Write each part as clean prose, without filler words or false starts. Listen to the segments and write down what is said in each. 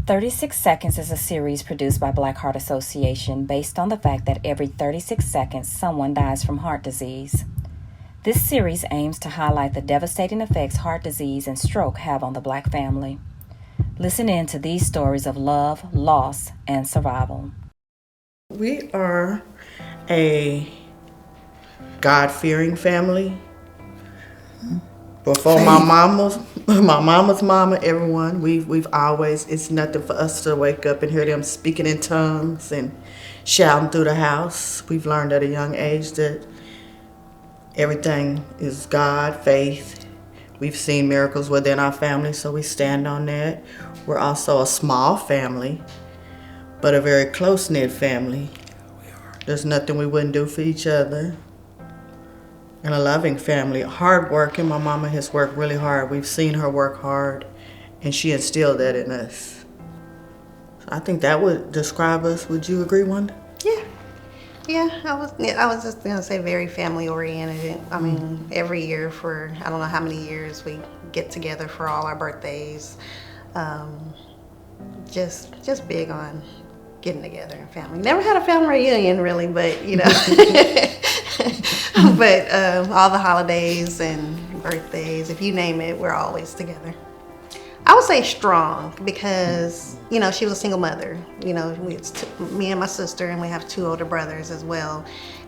36 Seconds is a series produced by Black Heart Association based on the fact that every 36 seconds someone dies from heart disease. This series aims to highlight the devastating effects heart disease and stroke have on the Black family. Listen in to these stories of love, loss, and survival. We are a God-fearing family. Before my mama's mama, everyone, we've always, it's nothing for us to wake up and hear them speaking in tongues and shouting through the house. We've learned at a young age that everything is God, faith. We've seen miracles within our family, so we stand on that. We're also a small family, but a very close-knit family. There's nothing we wouldn't do for each other. And a loving family, hardworking. My mama has worked really hard. We've seen her work hard, and she instilled that in us. So I think that would describe us. Would you agree, Wanda? Yeah. I was just gonna say very family oriented. I mean, every year for I don't know how many years we get together for all our birthdays. Just big on getting together and family. Never had a family reunion really, but you know. But all the holidays and birthdays, if you name it, we're always together. I would say strong because, you know, she was a single mother. You know, it's me and my sister, and we have 2 older brothers as well.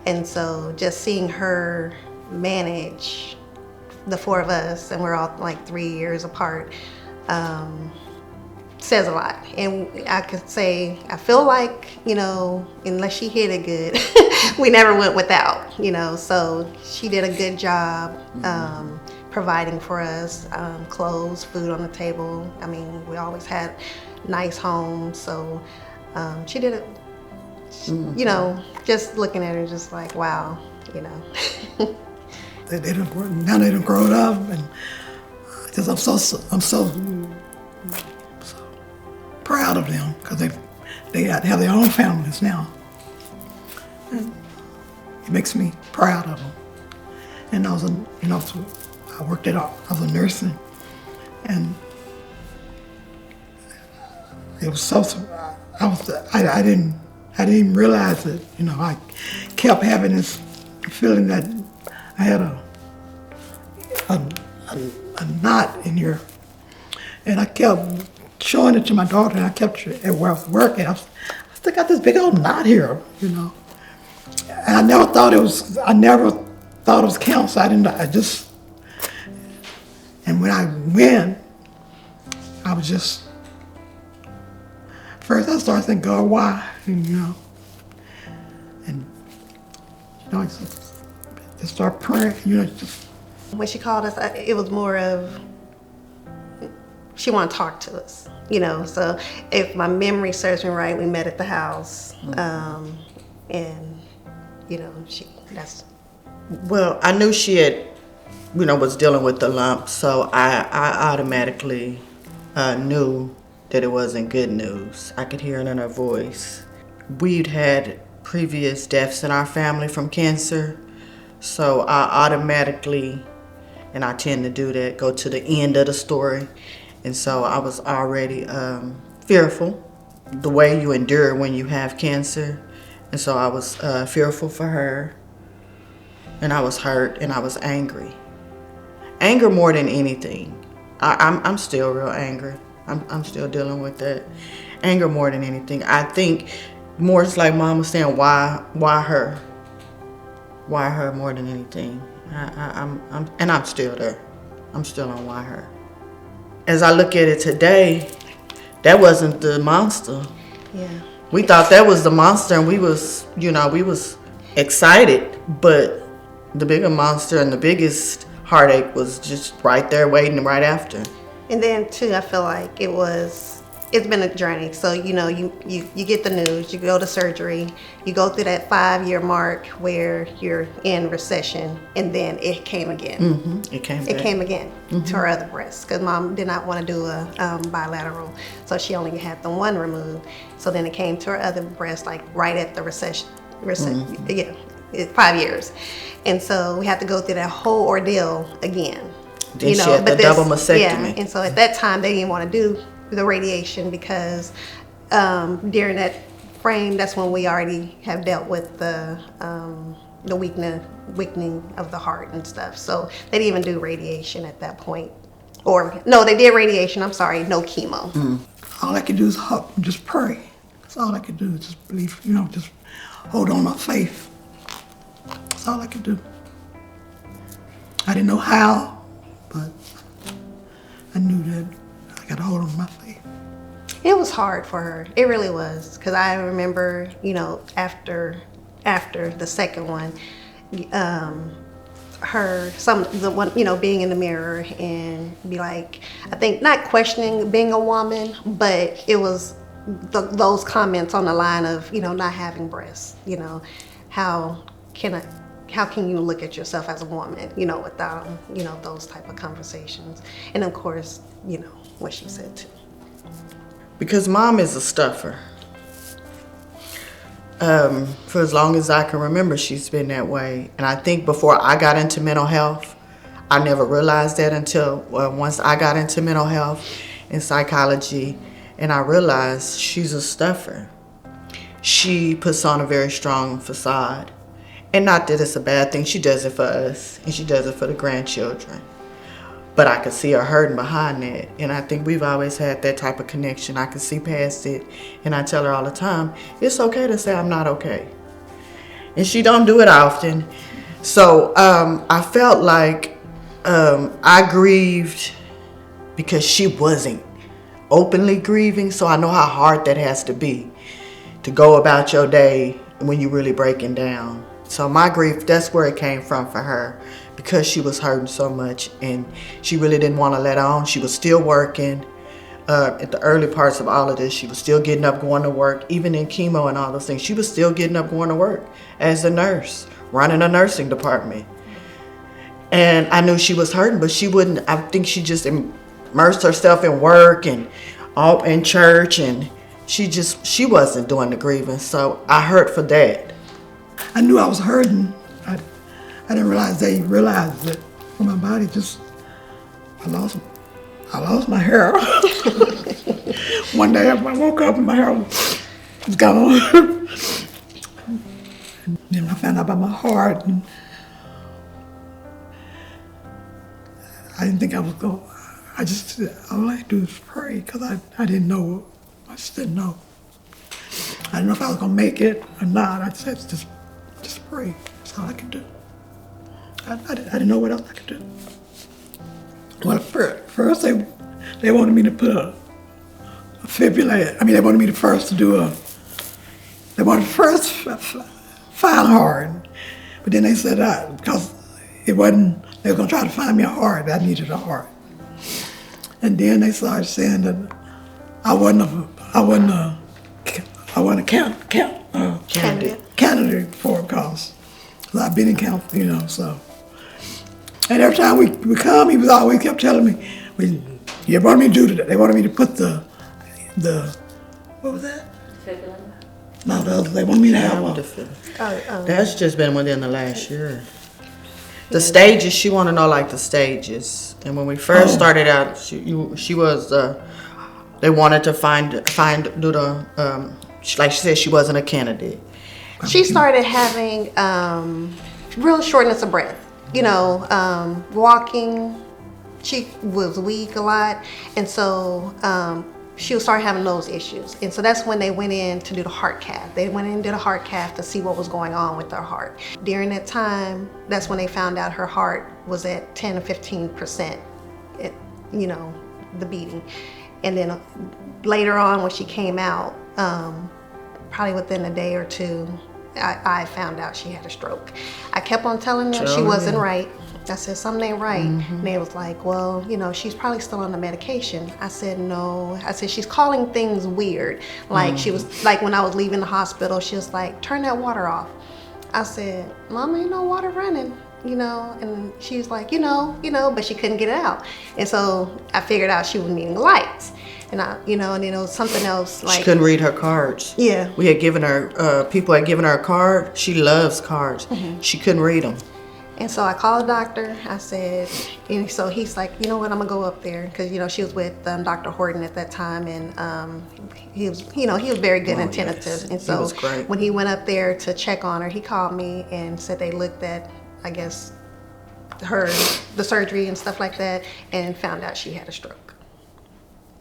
And so just seeing her manage the 4 of us, and we're all like 3 years apart, says a lot. And I could say, I feel like, you know, unless she hit it good, we never went without, you know. So she did a good job providing for us, clothes, food on the table. I mean, we always had nice homes. So she did it, you know, just looking at her just like, wow, you know. They didn't grow up, and just I'm so proud of them because they have their own families now. And it makes me proud of them. And I was, I worked I was a nurse, and it was so. I didn't even realize it. You know, I kept having this feeling that I had a knot in here, and I kept showing it to my daughter, and I kept it where I was working. I still got this big old knot here, you know. And I never thought it was cancer. And when I went, I was just, first I started thinking, God, why? And, you know, I just start praying, you know. When she called us, it was more of, she wanted to talk to us, you know. So if my memory serves me right, we met at the house, and you know, Well, I knew she had, you know, was dealing with the lump, so I automatically knew that it wasn't good news. I could hear it in her voice. We'd had previous deaths in our family from cancer, so I automatically, and I tend to do that, go to the end of the story. And so I was already fearful, the way you endure when you have cancer. And so I was fearful for her, and I was hurt, and I was angry. Anger more than anything. I'm still real angry. I'm still dealing with that. Anger more than anything. I think more it's like Mom was saying, why her? Why her more than anything? I'm still there. I'm still on why her. As I look at it today, that wasn't the monster. yeah. We thought that was the monster, and we was excited, but the bigger monster and the biggest heartache was just right there waiting right after. And then too, I feel like it's been a journey. So, you know, you get the news, you go to surgery, you go through that 5-year mark where you're in recession, and then it came again. Mm-hmm. It came again to her other breast, because Mom did not want to do a bilateral, so she only had the one removed. So then it came to her other breast, like right at the recession. Yeah, 5 years. And so we had to go through that whole ordeal again. Then she had the double mastectomy. Yeah, and so at that time they didn't want to do the radiation because during that frame, that's when we already have dealt with the weakening of the heart and stuff. So they didn't even do radiation at that point. Or, no, they did radiation, I'm sorry, no chemo. All I could do is just pray. That's all I could do, just believe, just hold on my faith. That's all I could do. I didn't know how, but I knew that I got to hold on to my faith. It was hard for her. It really was. Because I remember, after the second one, being in the mirror and be like, I think not questioning being a woman, but it was those comments on the line of, not having breasts, how can you look at yourself as a woman, without, those type of conversations. And of course, what she said too. Because Mom is a stuffer. For as long as I can remember, she's been that way. And I think before I got into mental health, I never realized that until once I got into mental health and psychology, and I realized she's a stuffer. She puts on a very strong facade. And not that it's a bad thing. She does it for us, and she does it for the grandchildren. But I could see her hurting behind that. And I think we've always had that type of connection. I can see past it. And I tell her all the time, it's okay to say I'm not okay. And she don't do it often. So I felt like I grieved because she wasn't openly grieving. So I know how hard that has to be to go about your day when you're really breaking down. So my grief, that's where it came from for her, because she was hurting so much and she really didn't want to let on. She was still working. At the early parts of all of this, she was still getting up, going to work, even in chemo and all those things. She was still getting up, going to work as a nurse, running a nursing department. And I knew she was hurting, but she wouldn't, I think she just immersed herself in work and all in church, and she wasn't doing the grieving. So I hurt for that. I knew I was hurting. I didn't realize they realized it. My body just, I lost my hair. One day I woke up and my hair was gone. And then I found out about my heart, and I didn't think I was going. All I do is pray, because I didn't know. I just didn't know. I didn't know if I was gonna make it or not. I said, just pray. That's all I could do. I didn't know what else I could do. Well, first they wanted me to put a fibrillator. I mean, they wanted me to first to do they wanted to first find hard. But then they said because it wasn't, they were gonna try to find me a heart. I needed a heart. And then they started saying that I wasn't a candidate for it, because I've been in counseling, so. And every time we come, he was always kept telling me, you wanted me to do that. They wanted me to put the what was that? No, they wanted me to have That's just been within the last year. The stages, she want to know like the stages. And when we first started out, she was, they wanted to do the, like she said, she wasn't a candidate. She started having real shortness of breath. Walking, she was weak a lot, and so she would start having those issues. And so that's when they went in to do the heart cath. They went in and did a heart cath to see what was going on with her heart. During that time, that's when they found out her heart was at 10 to 15%, the beating. And then later on, when she came out, probably within a day or two, I found out she had a stroke. I kept on telling them she wasn't right. I said, something ain't right. And they was like, well, she's probably still on the medication. I said, no. I said, she's calling things weird. Like she was, like when I was leaving the hospital, she was like, turn that water off. I said, Mama, ain't no water running, and she's like, but she couldn't get it out. And so I figured out she was needing lights. And and it was something else, like she couldn't read her cards. Yeah. We had given her, people had given her a card. She loves cards. She couldn't read them. And so I called the doctor. I said, and so he's like, you know what, I'm gonna go up there because she was with Dr. Horton at that time, and he was very good and attentive. Yes. And He so was great. when he went up there to check on her, he called me and said they looked at, I guess, the surgery and stuff like that, and found out she had a stroke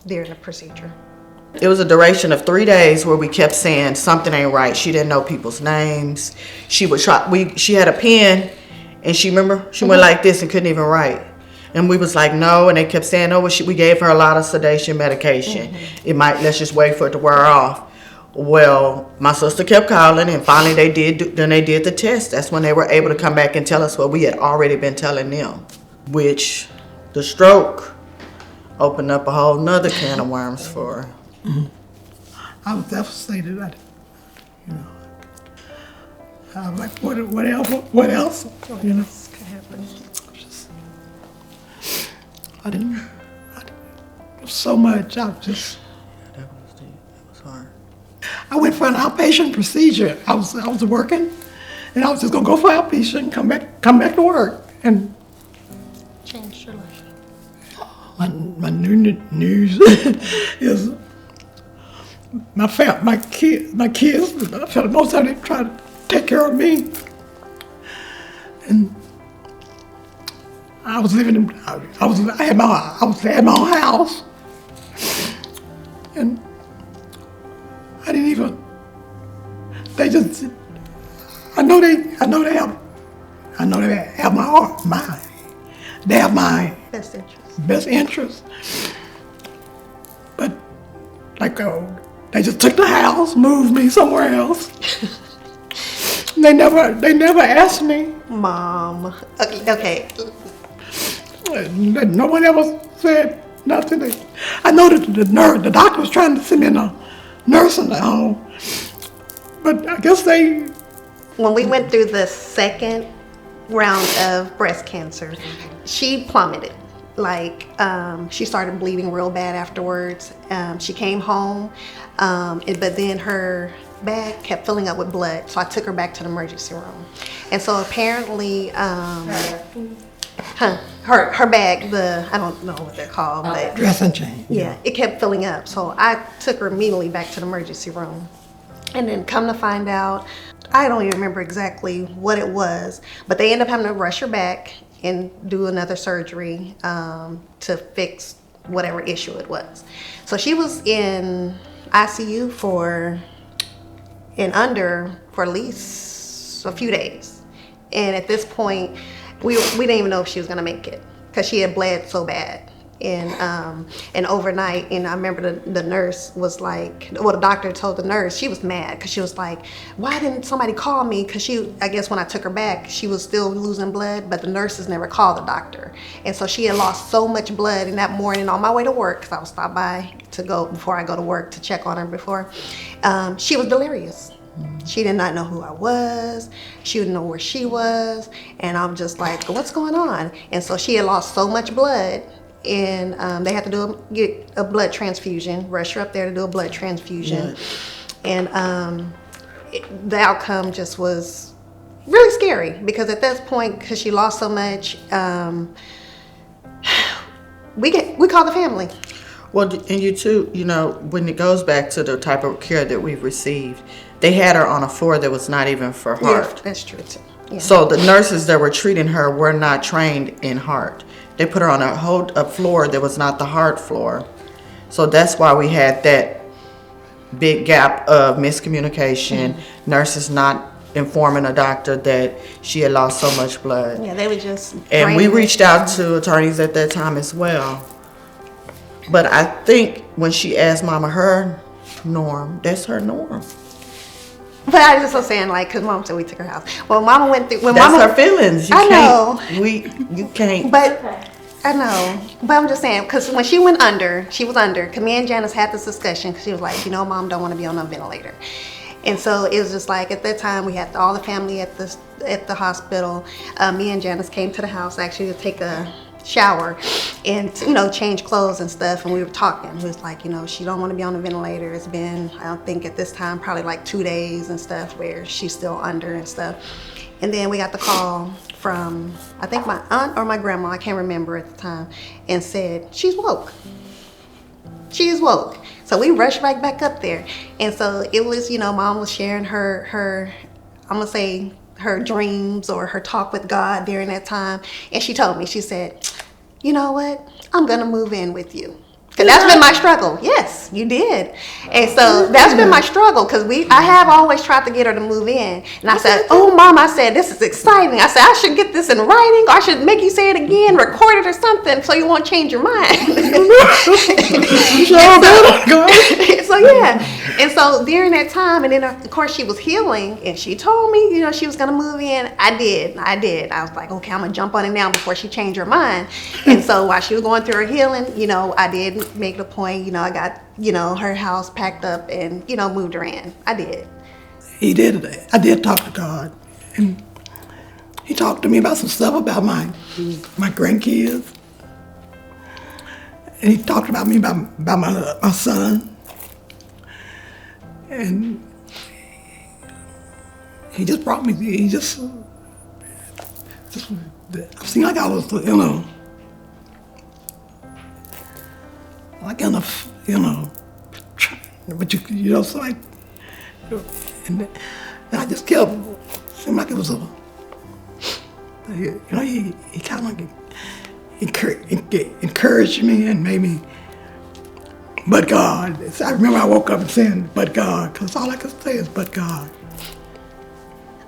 during the procedure. It was a duration of 3 days where we kept saying something ain't right. She didn't know people's names. She would try. She had a pen, and she went like this and couldn't even write. And we was like, no, and they kept saying, oh, we gave her a lot of sedation medication. Let's just wait for it to wear off. Well, my sister kept calling, and finally they did the test. That's when they were able to come back and tell us what we had already been telling them, which the stroke opened up a whole nother can of worms for her. I was devastated. I was like, what else? What else? Could happen. I didn't so much. That was hard. I went for an outpatient procedure. I was working, and I was just gonna go for outpatient, come back to work, and Changed your life. my new news is my kids. For the most part, they try to take care of me, and I was living in. I had my own house, and I didn't even. They just. I know they have my heart, they have my Best interest. best interest. But they just took the house, moved me somewhere else. They never asked me. Mom. Okay. No one ever said nothing. I know that the doctor was trying to send me in a nursing home, but I guess they. When we went through the second round of breast cancer, she plummeted. She started bleeding real bad afterwards. She came home, but then her bag kept filling up with blood, so I took her back to the emergency room. And so apparently, her bag, I don't know what they're called, but Dressing change. yeah, it kept filling up. So I took her immediately back to the emergency room. And then come to find out, I don't even remember exactly what it was, but they ended up having to rush her back and do another surgery to fix whatever issue it was. So she was in ICU for at least a few days. And at this point, we didn't even know if she was gonna make it because she had bled so bad. And overnight, and I remember the nurse was like, well, the doctor told the nurse, she was mad because she was like, why didn't somebody call me? Because I guess when I took her back, she was still losing blood, but the nurses never called the doctor. And so she had lost so much blood. And that morning on my way to work, because I was stopped by before I go to work to check on her before, she was delirious. She did not know who I was. She didn't know where she was. And I'm just like, what's going on? And so she had lost so much blood. And they had to get a blood transfusion, rush her up there to do a blood transfusion. Yeah. And the outcome just was really scary because at this point, because she lost so much, we called the family. Well, and you too, when it goes back to the type of care that we've received, they had her on a floor that was not even for heart. Yeah, that's true too. Yeah. So the nurses that were treating her were not trained in heart. They put her on a floor that was not the heart floor. So that's why we had that big gap of miscommunication, nurses not informing a doctor that she had lost so much blood. Yeah, they were just. And we reached out to attorneys at that time as well. But I think when she asked Mama her norm, that's her norm. But I just was saying, because Mom said we took her house. Well, Mama went through. That's her feelings. I know. You can't. But I know. But I'm just saying, because when she was under, because me and Janice had this discussion, because she was like, Mom don't want to be on a ventilator. And so it was just like, at that time, we had all the family at the hospital. Me and Janice came to the house actually to take a shower and change clothes and stuff, and we were talking. It was like, she don't want to be on the ventilator. It's been, I don't think at this time, probably like 2 days and stuff where she's still under and stuff. And then we got the call from, I think my aunt or my grandma, I can't remember at the time, and said, she's woke. She is woke. So we rushed right back up there. And so it was, Mom was sharing her I'm gonna say her dreams or her talk with God during that time. And she told me, she said, you know what? I'm gonna move in with you. Cause that's been my struggle. Yes, you did. And so that's been my struggle because I have always tried to get her to move in. And I said, oh, Mom, I said, this is exciting. I said, I should get this in writing, or I should make you say it again, record it or something so you won't change your mind. So yeah. And so during that time, and then of course she was healing and she told me, she was going to move in. I did. I was like, okay, I'm going to jump on it now before she changed her mind. And so while she was going through her healing, I did make the point, I got, her house packed up and, moved her in. I did. He did. I did talk to God. And he talked to me about some stuff about my grandkids. And he talked about me about my son. And he just brought me, it seemed like I was, like enough, but so like, and I just kept, seemed like it was he kind of encouraged me and made me, but God. So I remember I woke up and saying, but God, because all I could say is, but God.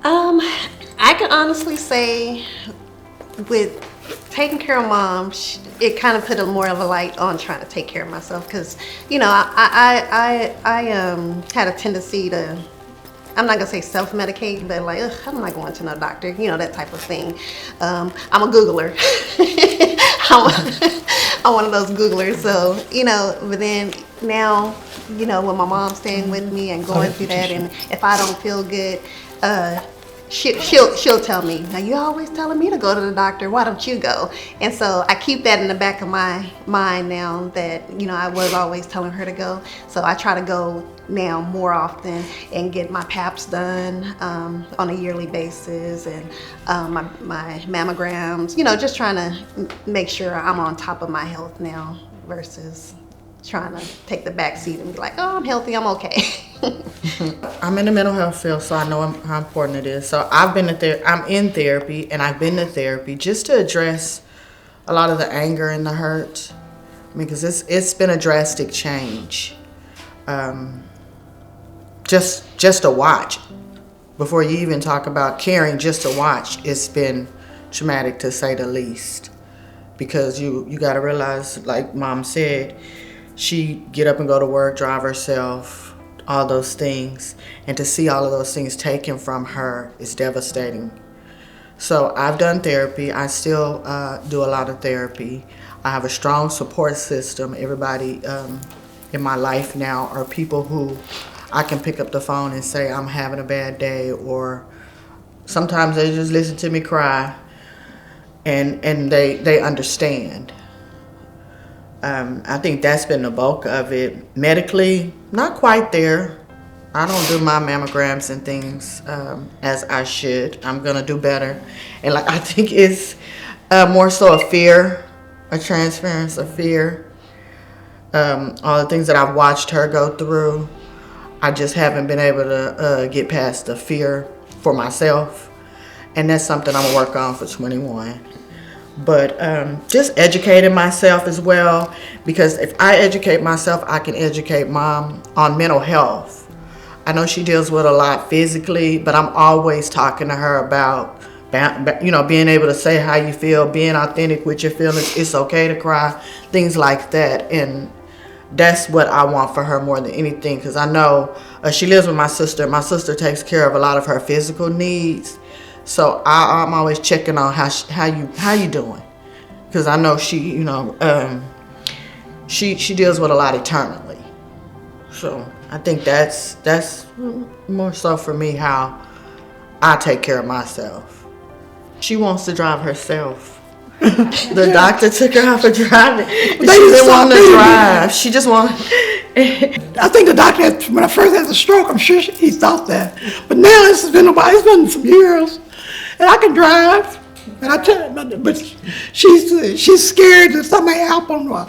I can honestly say with taking care of Mom, it kind of put more of a light on trying to take care of myself because, I had a tendency to, I'm not gonna say self-medicate, but like, I'm not going to no doctor, that type of thing. I'm a Googler. I'm one of those Googlers, so, but then now, when my mom's staying with me and going through that, and if I don't feel good, she'll tell me, now you always telling me to go to the doctor, why don't you go? And so I keep that in the back of my mind now that, I was always telling her to go. So I try to go now more often and get my PAPs done on a yearly basis and my mammograms, just trying to make sure I'm on top of my health now versus trying to take the back seat and be like, oh, I'm healthy, I'm okay. I'm in the mental health field, so I know how important it is. So I'm in therapy, and I've been to therapy just to address a lot of the anger and the hurt. Because it's been a drastic change. Just to watch, before you even talk about caring, just to watch, it's been traumatic to say the least. Because you got to realize, like Mom said, she get up and go to work, drive herself, all those things. And to see all of those things taken from her is devastating. So I've done therapy. I still do a lot of therapy. I have a strong support system. Everybody in my life now are people who I can pick up the phone and say I'm having a bad day, or sometimes they just listen to me cry and they understand. I think that's been the bulk of it. Medically, not quite there. I don't do my mammograms and things as I should. I'm gonna do better. And I think it's more so a fear, a transference of fear. All the things that I've watched her go through, I just haven't been able to get past the fear for myself. And that's something I'm gonna work on for 21. But just educating myself as well, because if I educate myself, I can educate Mom on mental health. I know she deals with a lot physically, but I'm always talking to her about, being able to say how you feel, being authentic with your feelings. It's okay to cry, things like that. And that's what I want for her more than anything, because I know she lives with my sister. My sister takes care of a lot of her physical needs. So I'm always checking on how you doing, because I know she she deals with a lot eternally. So I think that's more so for me how I take care of myself. She wants to drive herself. The doctor took her out for driving. She didn't want to drive. She just wanted. I think the doctor, when I first had the stroke, I'm sure he thought that. But now it's been a while. It's been some years. and I can drive. And I tell her, but she's scared that something may happen. Or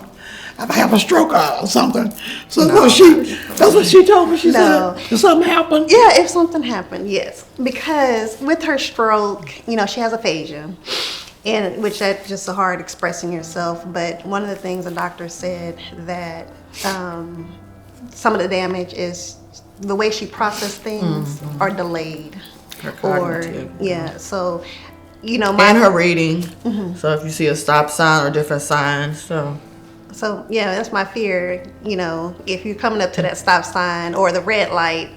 if I have a stroke or something. So that's what she told me. She said, if something happened. Yeah, if something happened, yes. Because with her stroke, she has aphasia, and which that's just so hard expressing yourself. But one of the things the doctor said that some of the damage is the way she processed things are delayed. Her cognitive. So, and her reading. So if you see a stop sign or different signs, So that's my fear. If you're coming up to that stop sign or the red light,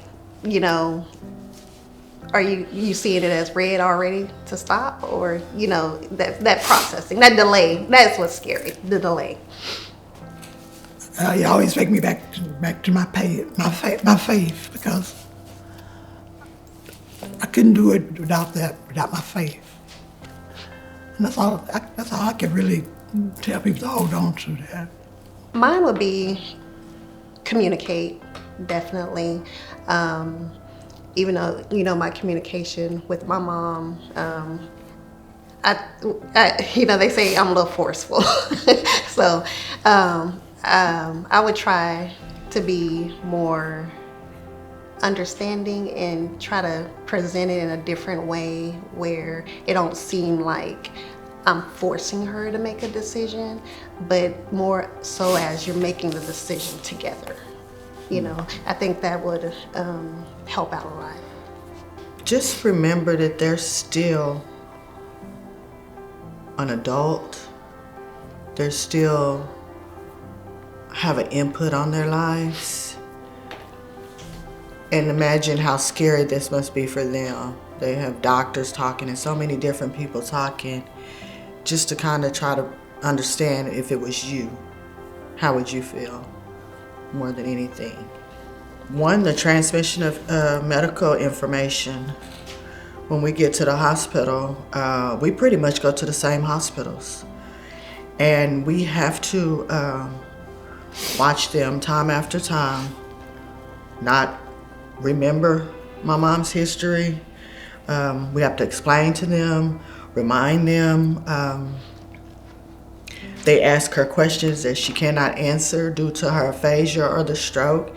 are you seeing it as red already to stop, or that processing, that delay? That's what's scary. The delay. You always take me back to my faith, because I couldn't do it without my faith. And that's all I can really tell people to hold on to that. Mine would be communicate, definitely. Even though, my communication with my mom, they say I'm a little forceful. So I would try to be more understanding and try to present it in a different way where it don't seem like I'm forcing her to make a decision, but more so as you're making the decision together. I think that would help out a lot. Just remember that they're still an adult. They're still have an input on their lives. And imagine how scary this must be for them. They have doctors talking and so many different people talking, just to kind of try to understand if it was you, how would you feel more than anything? One, the transmission of medical information. When we get to the hospital, we pretty much go to the same hospitals. And we have to watch them time after time, not remember my mom's history. We have to explain to them, remind them. They ask her questions that she cannot answer due to her aphasia or the stroke.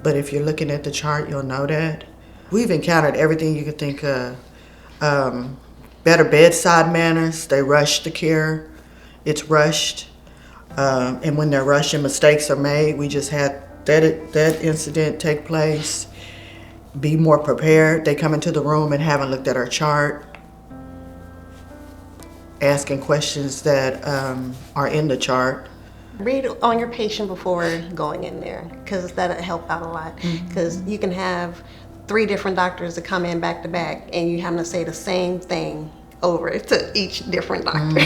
But if you're looking at the chart, you'll know that. We've encountered everything you could think of. Better bedside manners. They rush the care. It's rushed. And when they're rushing, mistakes are made. We just had that incident take place. Be more prepared. They come into the room and haven't looked at our chart. Asking questions that are in the chart. Read on your patient before going in there, because that'll help out a lot. Because you can have 3 different doctors that come in back to back, and you have to say the same thing over to each different doctor.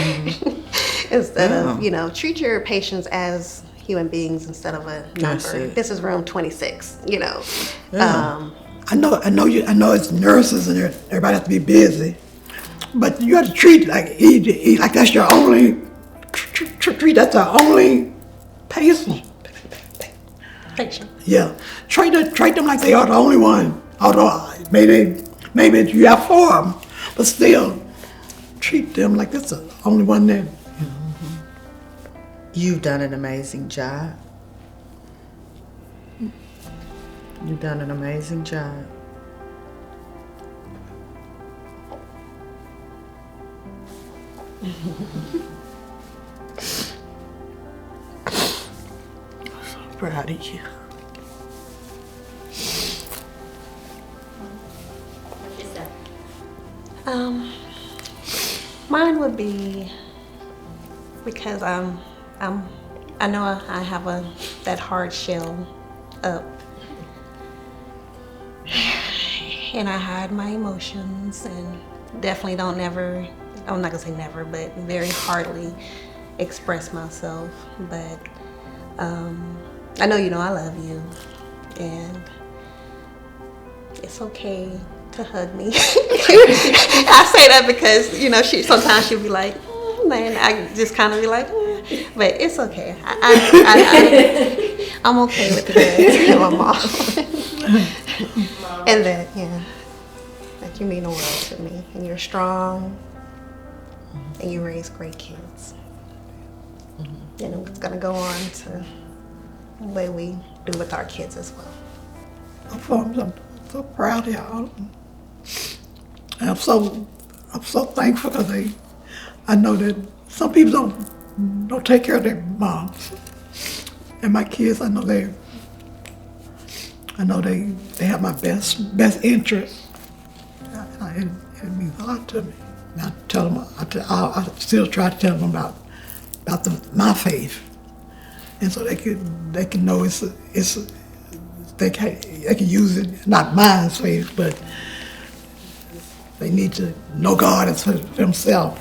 Instead of, treat your patients as human beings instead of a number. This is room 26, Yeah. I know it's nurses and everybody has to be busy, but you have to treat like that's your only treat. That's our only patient. Yeah, treat them like they are the only one. Although maybe you have 4 of them, but still treat them like that's the only one there. You've done an amazing job. You've done an amazing job. I'm so proud of you. Mine would be because I know I have that hard shell up, and I hide my emotions and definitely don't never. I'm not gonna say never, but very hardly express myself. But I know I love you, and it's okay to hug me. I say that because sometimes she'll be like, man, I just kind of be like, but it's okay. I'm okay with the my mom. And that, Like, you mean the world to me, and you're strong, and you raise great kids. And I'm gonna go on to the way we do with our kids as well. I'm so proud of y'all. And I'm so thankful because I know that some people don't take care of their moms. And my kids, I know they have my best interest. It means a lot to me. And I tell them, I still try to tell them about my faith, and so they can know they can use it, not my faith, but they need to know God as for themselves.